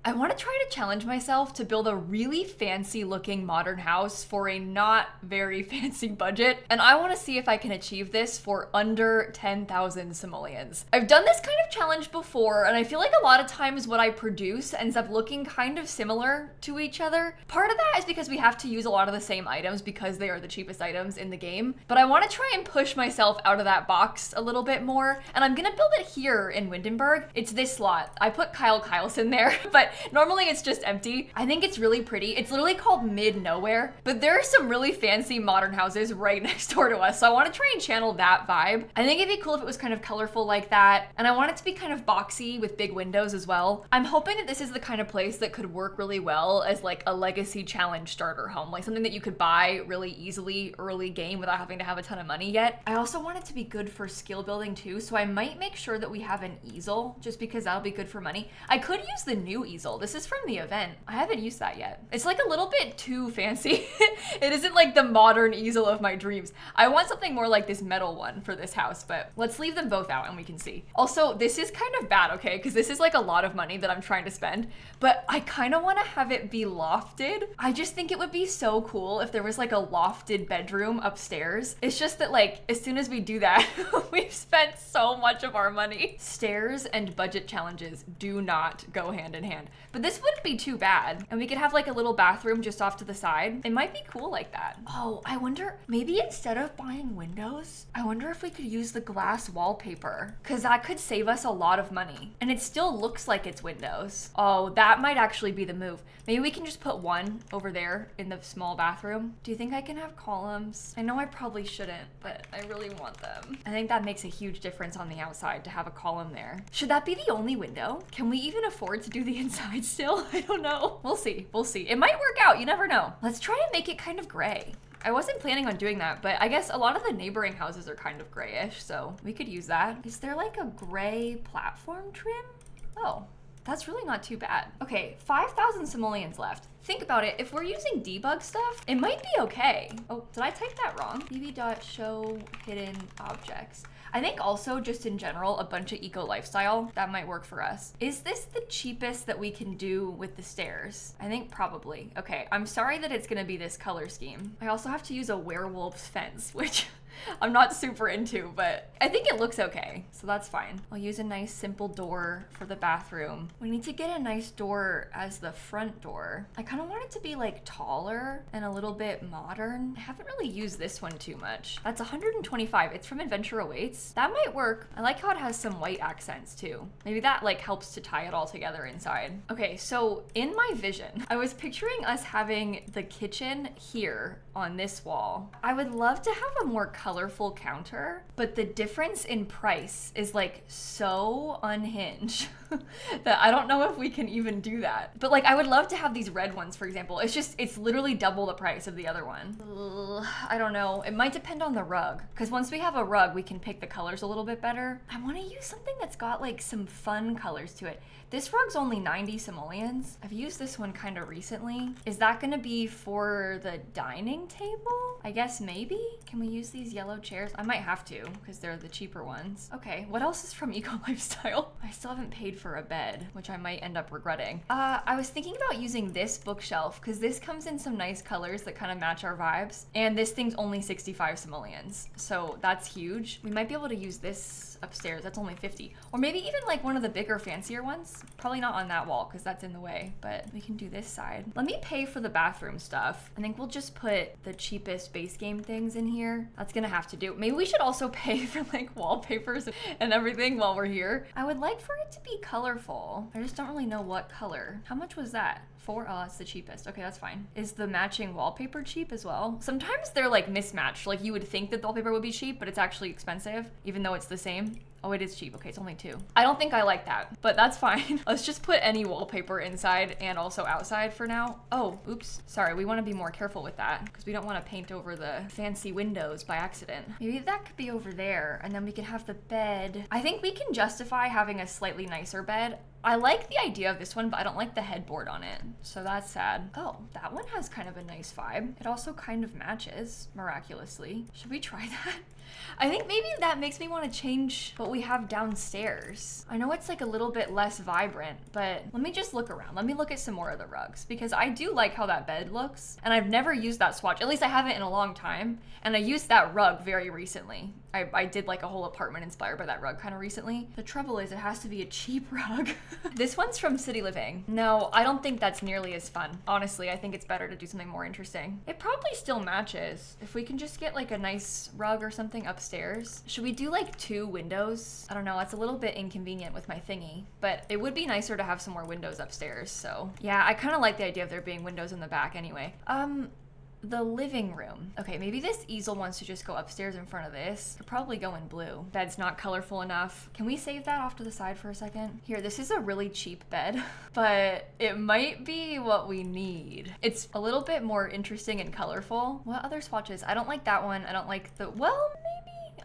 I want to try to challenge myself to build a really fancy looking modern house for a not very fancy budget, and I want to see if I can achieve this for under 10,000 simoleons. I've done this kind of challenge before, and I feel like a lot of times what I produce ends up looking kind of similar to each other. Part of that is because we have to use a lot of the same items because they are the cheapest items in the game, but I want to try and push myself out of that box a little bit more, and I'm gonna build it here in Windenburg. It's this slot. I put Kyle Kyleson there, but normally it's just empty. I think it's really pretty. It's literally called Mid Nowhere, but there are some really fancy modern houses right next door to us, so I want to try and channel that vibe. I think it'd be cool if it was kind of colorful like that, and I want it to be kind of boxy with big windows as well. I'm hoping that this is the kind of place that could work really well as like a legacy challenge starter home, like something that you could buy really easily early game without having to have a ton of money yet. I also want it to be good for skill building too, so I might make sure that we have an easel just because that'll be good for money. I could use the new easel. This is from the event. I haven't used that yet. It's like a little bit too fancy. It isn't like the modern easel of my dreams. I want something more like this metal one for this house, but let's leave them both out and we can see. Also, this is kind of bad, okay? Because this is like a lot of money that I'm trying to spend, but I kind of want to have it be lofted. I just think it would be so cool if there was like a lofted bedroom upstairs. It's just that like, as soon as we do that, we've spent so much of our money. Stairs and budget challenges do not go hand in hand, but this wouldn't be too bad. And we could have like a little bathroom just off to the side. It might be cool like that. Oh, I wonder, maybe instead of buying windows, I wonder if we could use the glass wallpaper, because that could save us a lot of money. And it still looks like it's windows. Oh, that might actually be the move. Maybe we can just put one over there in the small bathroom. Do you think I can have columns? I know I probably shouldn't, but I really want them. I think that makes a huge difference on the outside to have a column there. Should that be the only window? Can we even afford to do the inside still? I don't know. We'll see. We'll see. It might work out. You never know. Let's try and make it kind of gray. I wasn't planning on doing that, but I guess a lot of the neighboring houses are kind of grayish, so we could use that. Is there like a gray platform trim? Oh, that's really not too bad. Okay, 5,000 simoleons left. Think about it, if we're using debug stuff, it might be okay. Oh, did I type that wrong? db.show hidden objects. I think also just in general, a bunch of eco lifestyle, that might work for us. Is this the cheapest that we can do with the stairs? I think probably. Okay, I'm sorry that it's gonna be this color scheme. I also have to use a werewolf's fence, which I'm not super into, but I think it looks okay, so that's fine. I'll use a nice simple door for the bathroom. We need to get a nice door as the front door. I kind of want it to be like taller and a little bit modern. I haven't really used this one too much. That's 125. It's from Adventure Awaits. That might work. I like how it has some white accents too. Maybe that like helps to tie it all together inside. Okay, so in my vision, I was picturing us having the kitchen here on this wall. I would love to have a more colorful counter, but the difference in price is like so unhinged that I don't know if we can even do that. But like, I would love to have these red ones, for example. It's literally double the price of the other one. Ugh, I don't know. It might depend on the rug, because once we have a rug, we can pick the colors a little bit better. I want to use something that's got like some fun colors to it. This rug's only 90 simoleons. I've used this one kind of recently. Is that gonna be for the dining table? I guess maybe? Can we use these yellow chairs? I might have to, because they're the cheaper ones. Okay, what else is from Eco Lifestyle? I still haven't paid for a bed, which I might end up regretting. I was thinking about using this bookshelf, because this comes in some nice colors that kind of match our vibes. And this thing's only 65 simoleons, so that's huge. We might be able to use this upstairs. That's only 50. Or maybe even like one of the bigger, fancier ones. Probably not on that wall because that's in the way, but we can do this side. Let me pay for the bathroom stuff. I think we'll just put the cheapest base game things in here. That's gonna have to do. Maybe we should also pay for like wallpapers and everything while we're here. I would like for it to be colorful. I just don't really know what color. How much was that? Oh, that's the cheapest. Okay, that's fine. Is the matching wallpaper cheap as well? Sometimes they're like mismatched. Like you would think that the wallpaper would be cheap, but it's actually expensive, even though it's the same. Oh, it is cheap. Okay, it's only 2. I don't think I like that, but that's fine. Let's just put any wallpaper inside and also outside for now. Oh, oops. Sorry, we want to be more careful with that because we don't want to paint over the fancy windows by accident. Maybe that could be over there, and then we can have the bed. I think we can justify having a slightly nicer bed. I like the idea of this one, but I don't like the headboard on it. So that's sad. Oh, that one has kind of a nice vibe. It also kind of matches miraculously. Should we try that? I think maybe that makes me want to change what we have downstairs. I know it's like a little bit less vibrant, but let me just look around. Let me look at some more of the rugs because I do like how that bed looks. And I've never used that swatch. At least I haven't in a long time. And I used that rug very recently. I did like a whole apartment inspired by that rug kind of recently. The trouble is it has to be a cheap rug. This one's from City Living. No, I don't think that's nearly as fun. Honestly, I think it's better to do something more interesting. It probably still matches. If we can just get like a nice rug or something upstairs. Should we do like 2 windows? I don't know, that's a little bit inconvenient with my thingy, but it would be nicer to have some more windows upstairs. So yeah, I kind of like the idea of there being windows in the back anyway. The living room. Okay, maybe this easel wants to just go upstairs in front of this. Could probably go in blue. Bed's not colorful enough. Can we save that off to the side for a second? Here, this is a really cheap bed, but it might be what we need. It's a little bit more interesting and colorful. What other swatches? I don't like that one. I don't like the, well, maybe.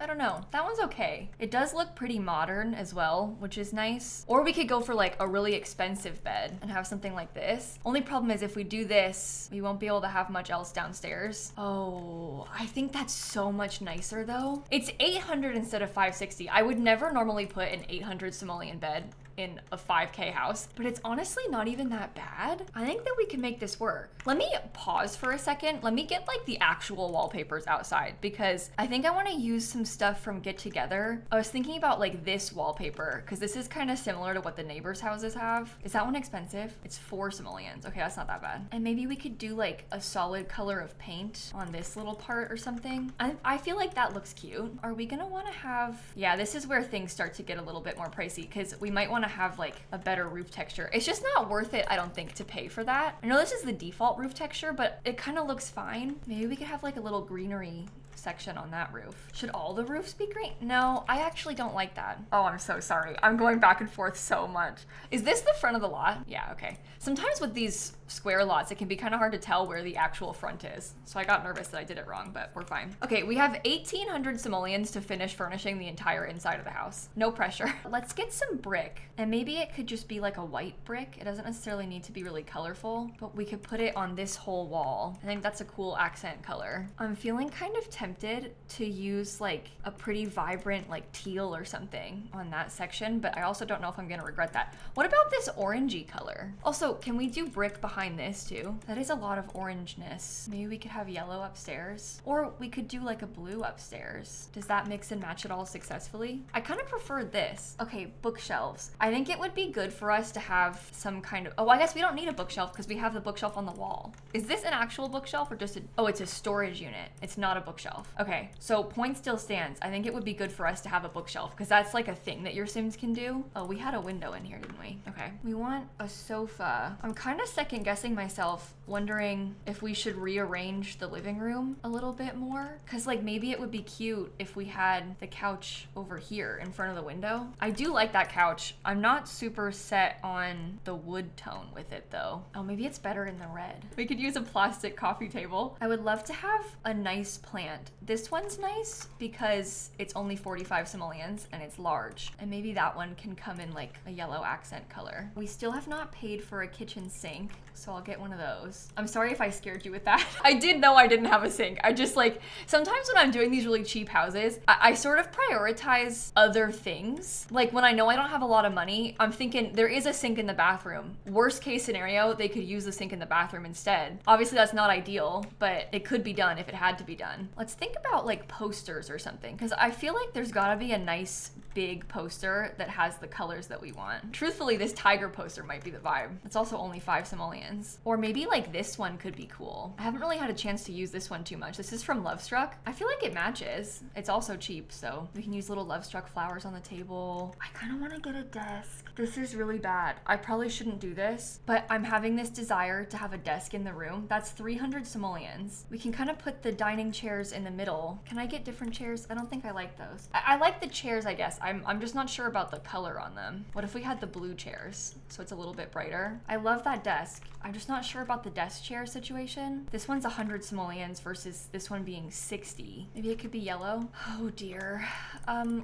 I don't know. That one's okay. It does look pretty modern as well, which is nice. Or we could go for like a really expensive bed and have something like this. Only problem is if we do this, we won't be able to have much else downstairs. Oh, I think that's so much nicer though. It's 800 instead of 560. I would never normally put an 800 simoleon bed in a 5K house, but it's honestly not even that bad. I think that we can make this work. Let me pause for a second. Let me get like the actual wallpapers outside because I think I want to use some stuff from Get Together. I was thinking about like this wallpaper because this is kind of similar to what the neighbors' houses have. Is that one expensive? It's 4 simoleons. Okay, that's not that bad. And maybe we could do like a solid color of paint on this little part or something. I feel like that looks cute. Are we gonna want to have, yeah, this is where things start to get a little bit more pricey because we might want to have like a better roof texture. It's just not worth it, I don't think, to pay for that. I know this is the default roof texture, but it kind of looks fine. Maybe we could have like a little greenery section on that roof. Should all the roofs be green? No, I actually don't like that. Oh, I'm so sorry. I'm going back and forth so much. Is this the front of the lot? Yeah, okay. Sometimes with these square lots, it can be kind of hard to tell where the actual front is. So I got nervous that I did it wrong, but we're fine. Okay, we have 1,800 simoleons to finish furnishing the entire inside of the house. No pressure. Let's get some brick. And maybe it could just be like a white brick. It doesn't necessarily need to be really colorful, but we could put it on this whole wall. I think that's a cool accent color. I'm feeling kind of tempted to use like a pretty vibrant like teal or something on that section, but I also don't know if I'm gonna regret that. What about this orangey color? Also, can we do brick behind this too? That is a lot of orangeness. Maybe we could have yellow upstairs, or we could do like a blue upstairs. Does that mix and match it all successfully? I kind of prefer this. Okay, bookshelves. I think it would be good for us to have some kind of, oh, I guess we don't need a bookshelf because we have the bookshelf on the wall. Is this an actual bookshelf or just a, oh, it's a storage unit. It's not a bookshelf. Okay, so point still stands. I think it would be good for us to have a bookshelf because that's like a thing that your Sims can do. Oh, we had a window in here, didn't we? Okay, we want a sofa. I'm kind of second guessing myself, wondering if we should rearrange the living room a little bit more because like maybe it would be cute if we had the couch over here in front of the window. I do like that couch. I'm not super set on the wood tone with it though. Oh, maybe it's better in the red. We could use a plastic coffee table. I would love to have a nice plant. This one's nice because it's only 45 simoleons and it's large. And maybe that one can come in like a yellow accent color. We still have not paid for a kitchen sink, so I'll get one of those. I'm sorry if I scared you with that. I did know I didn't have a sink. I just like, sometimes when I'm doing these really cheap houses, I sort of prioritize other things. Like when I know I don't have a lot of money, I'm thinking there is a sink in the bathroom. Worst case scenario, they could use the sink in the bathroom instead. Obviously that's not ideal, but it could be done if it had to be done. Let's think about like posters or something, because I feel like there's gotta be a nice big poster that has the colors that we want. Truthfully, this tiger poster might be the vibe. It's also only 5 simoleons. Or maybe like this one could be cool. I haven't really had a chance to use this one too much. This is from Lovestruck. I feel like it matches. It's also cheap, so we can use little Lovestruck flowers on the table. I kind of want to get a desk. This is really bad. I probably shouldn't do this, but I'm having this desire to have a desk in the room. That's 300 simoleons. We can kind of put the dining chairs in the middle. Can I get different chairs? I don't think I like those. I like the chairs, I guess. I'm just not sure about the color on them. What if we had the blue chairs so it's a little bit brighter? I love that desk. I'm just not sure about the desk chair situation. This one's 100 simoleons versus this one being 60. Maybe it could be yellow. Oh dear.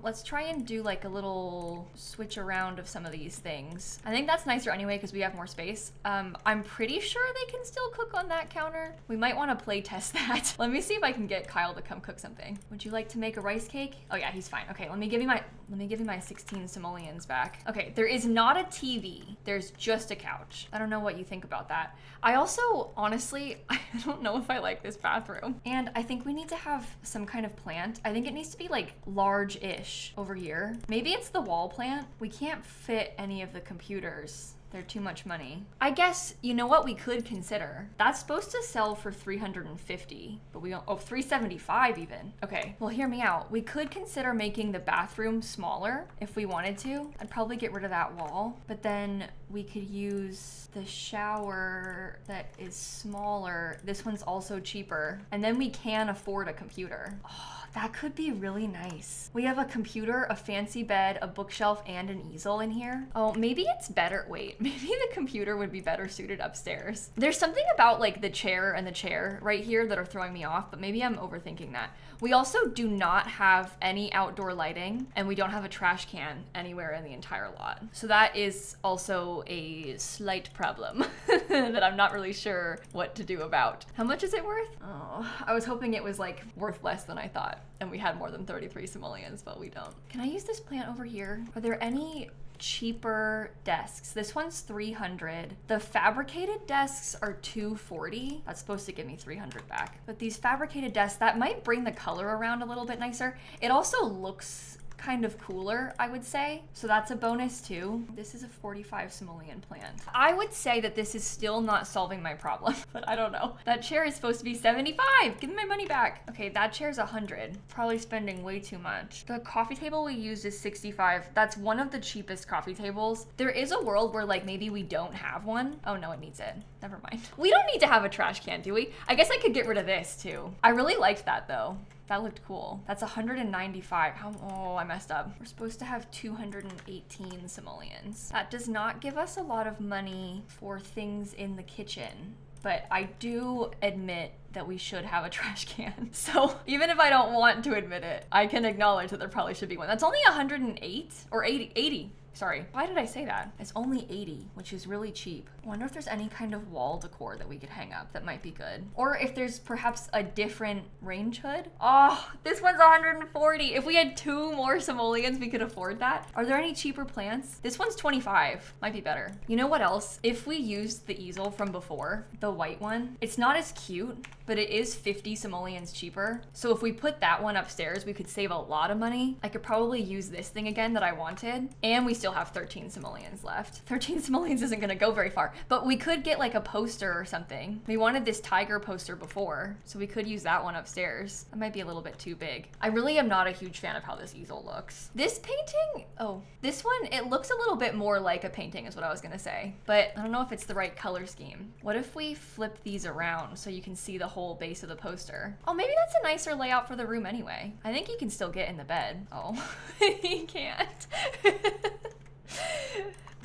Let's try and do like a little switch around of some of these things. I think that's nicer anyway because we have more space. I'm pretty sure they can still cook on that counter. We might want to play test that. Let me see if I can get Kyle to come cook something. Would you like to make a rice cake? Oh yeah, he's fine. Okay, let me give you my 16 simoleons back. Okay, there is not a TV. There's just a couch. I don't know what you think about that. I also, honestly, I don't know if I like this bathroom. And I think we need to have some kind of plant. I think it needs to be like large-ish over here. Maybe it's the wall plant. We can't fit any of the computers. They're too much money. I guess, you know what we could consider? That's supposed to sell for 350, but we don't, oh, 375 even. Okay, well, hear me out. We could consider making the bathroom smaller if we wanted to. I'd probably get rid of that wall, but then we could use the shower that is smaller. This one's also cheaper, and then we can afford a computer. Oh, that could be really nice. We have a computer, a fancy bed, a bookshelf, and an easel in here. Oh, maybe it's better. Wait, maybe the computer would be better suited upstairs. There's something about like the chair and the chair right here that are throwing me off, but maybe I'm overthinking that. We also do not have any outdoor lighting, and we don't have a trash can anywhere in the entire lot. So that is also a slight problem that I'm not really sure what to do about. How much is it worth? Oh, I was hoping it was like worth less than I thought, and we had more than 33 simoleons, but we don't. Can I use this plant over here? Are there any cheaper desks? This one's 300. The fabricated desks are 240. That's supposed to give me 300 back. But these fabricated desks, that might bring the color around a little bit nicer. It also looks kind of cooler, I would say. So that's a bonus too. This is a 45 simoleon plant. I would say that this is still not solving my problem, but I don't know. That chair is supposed to be 75. Give me my money back. Okay, that chair's 100. Probably spending way too much. The coffee table we used is 65. That's one of the cheapest coffee tables. There is a world where like maybe we don't have one. Oh no, it needs it. Never mind. We don't need to have a trash can, do we? I guess I could get rid of this too. I really liked that though. That looked cool. That's 195. Oh, I messed up. We're supposed to have 218 simoleons. That does not give us a lot of money for things in the kitchen, but I do admit that we should have a trash can. So even if I don't want to admit it, I can acknowledge that there probably should be one. That's only 108 or 80. Sorry, why did I say that? It's only 80, which is really cheap. I wonder if there's any kind of wall decor that we could hang up that might be good. Or if there's perhaps a different range hood. Oh, this one's 140. If we had 2 more simoleons, we could afford that. Are there any cheaper plants? This one's 25, might be better. You know what else? If we used the easel from before, the white one, it's not as cute, but it is 50 simoleons cheaper. So if we put that one upstairs, we could save a lot of money. I could probably use this thing again that I wanted, and we still have 13 simoleons left. 13 simoleons isn't gonna go very far, but we could get like a poster or something. We wanted this tiger poster before, so we could use that one upstairs. That might be a little bit too big. I really am not a huge fan of how this easel looks. This painting, oh, this one, it looks a little bit more like a painting is what I was gonna say, but I don't know if it's the right color scheme. What if we flip these around so you can see the whole base of the poster? Oh, maybe that's a nicer layout for the room anyway. I think he can still get in the bed. Oh, he can't.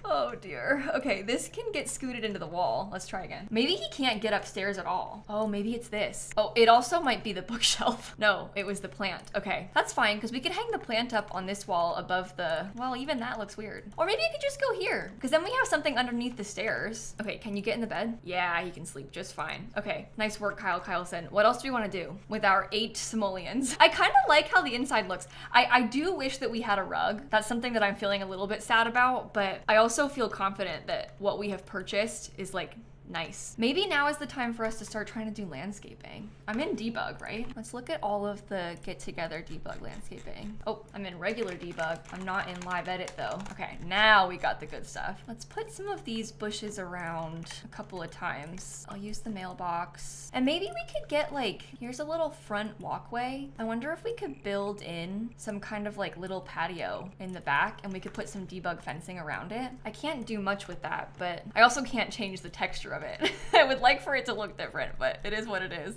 Oh dear. Okay, this can get scooted into the wall. Let's try again. Maybe he can't get upstairs at all. Oh, maybe it's this. Oh, it also might be the bookshelf. No, it was the plant. Okay, that's fine because we could hang the plant up on this wall above the, well, even that looks weird. Or maybe it could just go here because then we have something underneath the stairs. Okay, can you get in the bed? Yeah, he can sleep just fine. Okay, nice work, Kyle Kyleson. What else do we want to do with our 8 simoleons? I kind of like how the inside looks. I do wish that we had a rug. That's something that I'm feeling a little bit sad about, but I also feel confident that what we have purchased is like nice. Maybe now is the time for us to start trying to do landscaping. I'm in debug, right? Let's look at all of the get together debug landscaping. Oh, I'm in regular debug. I'm not in live edit though. Okay, now we got the good stuff. Let's put some of these bushes around a couple of times. I'll use the mailbox. And maybe we could get like, here's a little front walkway. I wonder if we could build in some kind of like little patio in the back and we could put some debug fencing around it. I can't do much with that, but I also can't change the texture picture of it. I would like for it to look different, but it is what it is.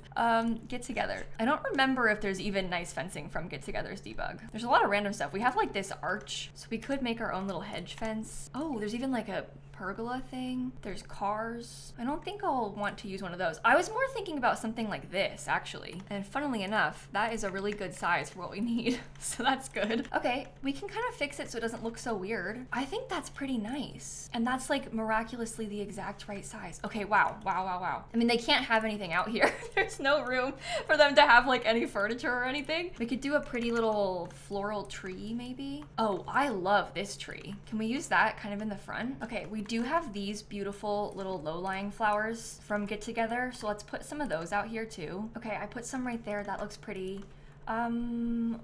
Get Together. I don't remember if there's even nice fencing from Get Together's debug. There's a lot of random stuff. We have like this arch, so we could make our own little hedge fence. Oh, there's even like a pergola thing. There's cars. I don't think I'll want to use one of those. I was more thinking about something like this, actually. And funnily enough, that is a really good size for what we need. So that's good. Okay, we can kind of fix it so it doesn't look so weird. I think that's pretty nice. And that's like miraculously the exact right size. Okay, wow. I mean, they can't have anything out here. There's no room for them to have like any furniture or anything. We could do a pretty little floral tree, maybe. Oh, I love this tree. Can we use that kind of in the front? Okay, we do have these beautiful little low-lying flowers from Get Together, so let's put some of those out here too. Okay, I put some right there. That looks pretty.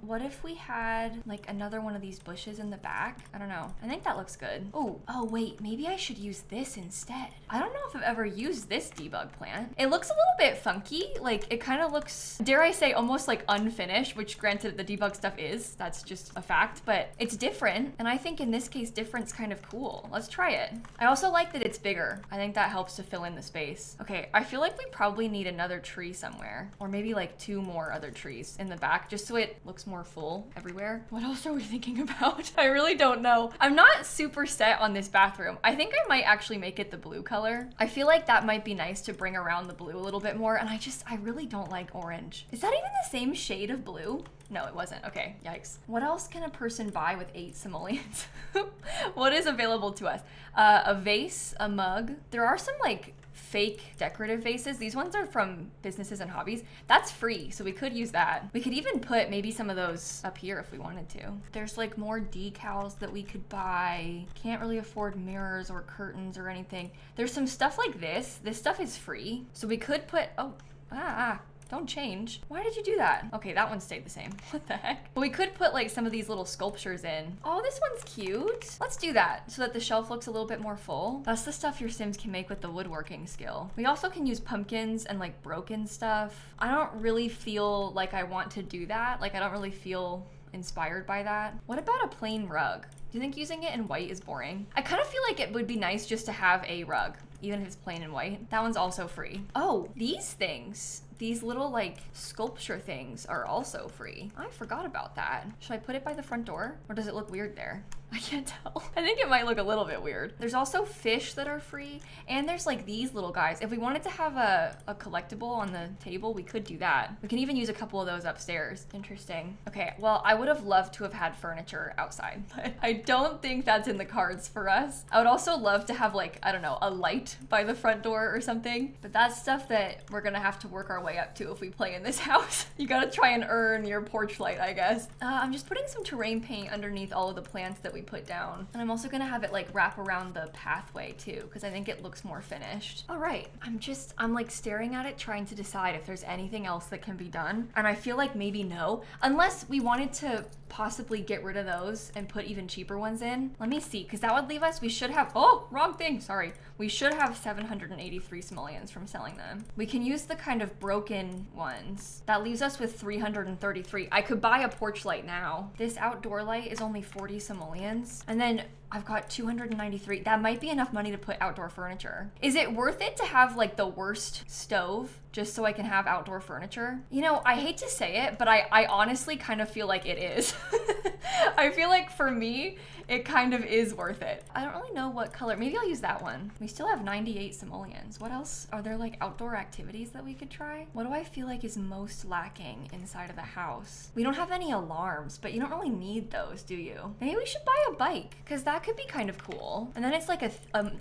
What if we had like another one of these bushes in the back? I don't know. I think that looks good. Oh wait, maybe I should use this instead. I don't know if I've ever used this debug plant. It looks a little bit funky. Like it kind of looks, dare I say, almost like unfinished, which granted the debug stuff is, that's just a fact, but it's different. And I think in this case, different's kind of cool. Let's try it. I also like that it's bigger. I think that helps to fill in the space. Okay, I feel like we probably need another tree somewhere, or maybe like 2 more other trees in the back, just so it looks more full everywhere. What else are we thinking about? I really don't know. I'm not super set on this bathroom. I think I might actually make it the blue color. I feel like that might be nice to bring around the blue a little bit more, and I really don't like orange. Is that even the same shade of blue? No, it wasn't. Okay, yikes. What else can a person buy with 8 simoleons? What is available to us? A vase, a mug. There are some like fake decorative vases. These ones are from Businesses and Hobbies. That's free, so we could use that. We could even put maybe some of those up here if we wanted to. There's like more decals that we could buy. Can't really afford mirrors or curtains or anything. There's some stuff like this. This stuff is free, so we could put, don't change. Why did you do that? Okay, that one stayed the same. What the heck? We could put like some of these little sculptures in. Oh, this one's cute. Let's do that so that the shelf looks a little bit more full. That's the stuff your Sims can make with the woodworking skill. We also can use pumpkins and like broken stuff. I don't really feel like I want to do that. Like I don't really feel inspired by that. What about a plain rug? Do you think using it in white is boring? I kind of feel like it would be nice just to have a rug, even if it's plain and white. That one's also free. Oh, these things. These little like sculpture things are also free. I forgot about that. Should I put it by the front door or does it look weird there? I can't tell. I think it might look a little bit weird. There's also fish that are free, and there's like these little guys. If we wanted to have a collectible on the table, we could do that. We can even use a couple of those upstairs. Interesting. Okay, well, I would have loved to have had furniture outside, but I don't think that's in the cards for us. I would also love to have like, I don't know, a light by the front door or something, but that's stuff that we're gonna have to work our way up to if we play in this house. You gotta try and earn your porch light, I guess. I'm just putting some terrain paint underneath all of the plants that we put down. And I'm also gonna have it like wrap around the pathway too, because I think it looks more finished. All right, I'm like staring at it trying to decide if there's anything else that can be done. And I feel like maybe no, unless we wanted to possibly get rid of those and put even cheaper ones in. Let me see, because that would leave us, we should have, oh, wrong thing, sorry. We should have 783 simoleons from selling them. We can use the kind of broken ones. That leaves us with 333. I could buy a porch light now. This outdoor light is only 40 simoleons. And then I've got 293. That might be enough money to put outdoor furniture. Is it worth it to have like the worst stove just so I can have outdoor furniture? You know, I hate to say it, but I honestly kind of feel like it is. I feel like for me, it kind of is worth it. I don't really know what color. Maybe I'll use that one. We still have 98 simoleons. What else? Are there like outdoor activities that we could try? What do I feel like is most lacking inside of the house? We don't have any alarms, but you don't really need those, do you? Maybe we should buy a bike, because that could be kind of cool. And then it's like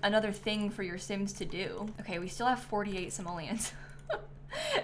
another thing for your Sims to do. Okay, we still have 48 simoleons.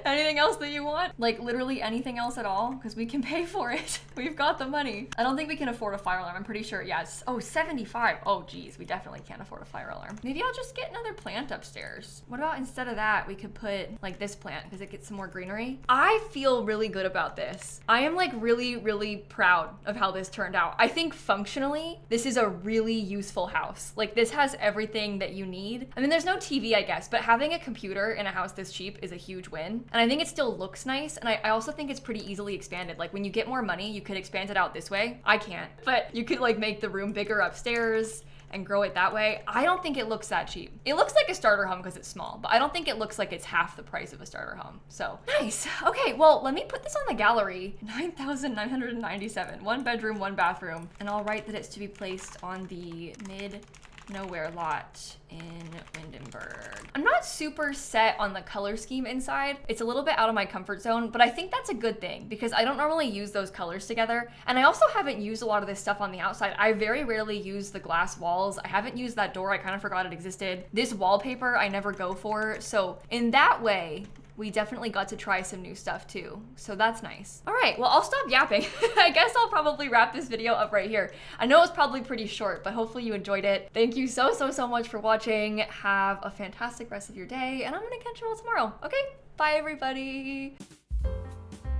Anything else that you want? Like literally anything else at all? Because we can pay for it. We've got the money. I don't think we can afford a fire alarm. I'm pretty sure, yes. Oh, 75. Oh geez, we definitely can't afford a fire alarm. Maybe I'll just get another plant upstairs. What about instead of that, we could put like this plant because it gets some more greenery. I feel really good about this. I am like really, really proud of how this turned out. I think functionally, this is a really useful house. Like this has everything that you need. I mean, there's no TV, I guess, but having a computer in a house this cheap is a huge win. And I think it still looks nice. And I also think it's pretty easily expanded. Like when you get more money, you could expand it out this way. I can't, but you could like make the room bigger upstairs and grow it that way, I don't think it looks that cheap. It looks like a starter home because it's small, but I don't think it looks like it's half the price of a starter home. So nice. Okay, well, let me put this on the gallery. 9,997, 1 bedroom, 1 bathroom. And I'll write that it's to be placed on the mid-nowhere lot in Windenburg. I'm not super set on the color scheme inside. It's a little bit out of my comfort zone, but I think that's a good thing because I don't normally use those colors together. And I also haven't used a lot of this stuff on the outside. I very rarely use the glass walls. I haven't used that door. I kind of forgot it existed. This wallpaper I never go for. So in that way, we definitely got to try some new stuff too. So that's nice. All right, well, I'll stop yapping. I guess I'll probably wrap this video up right here. I know it's probably pretty short, but hopefully you enjoyed it. Thank you so much for watching. Have a fantastic rest of your day, and I'm gonna catch you all tomorrow. Okay, bye everybody.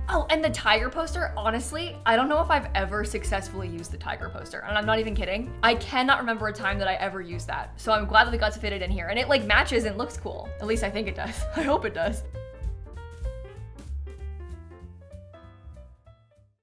Oh, and the tiger poster, honestly, I don't know if I've ever successfully used the tiger poster, and I'm not even kidding. I cannot remember a time that I ever used that. So I'm glad that we got to fit it in here, and it like matches and looks cool. At least I think it does. I hope it does.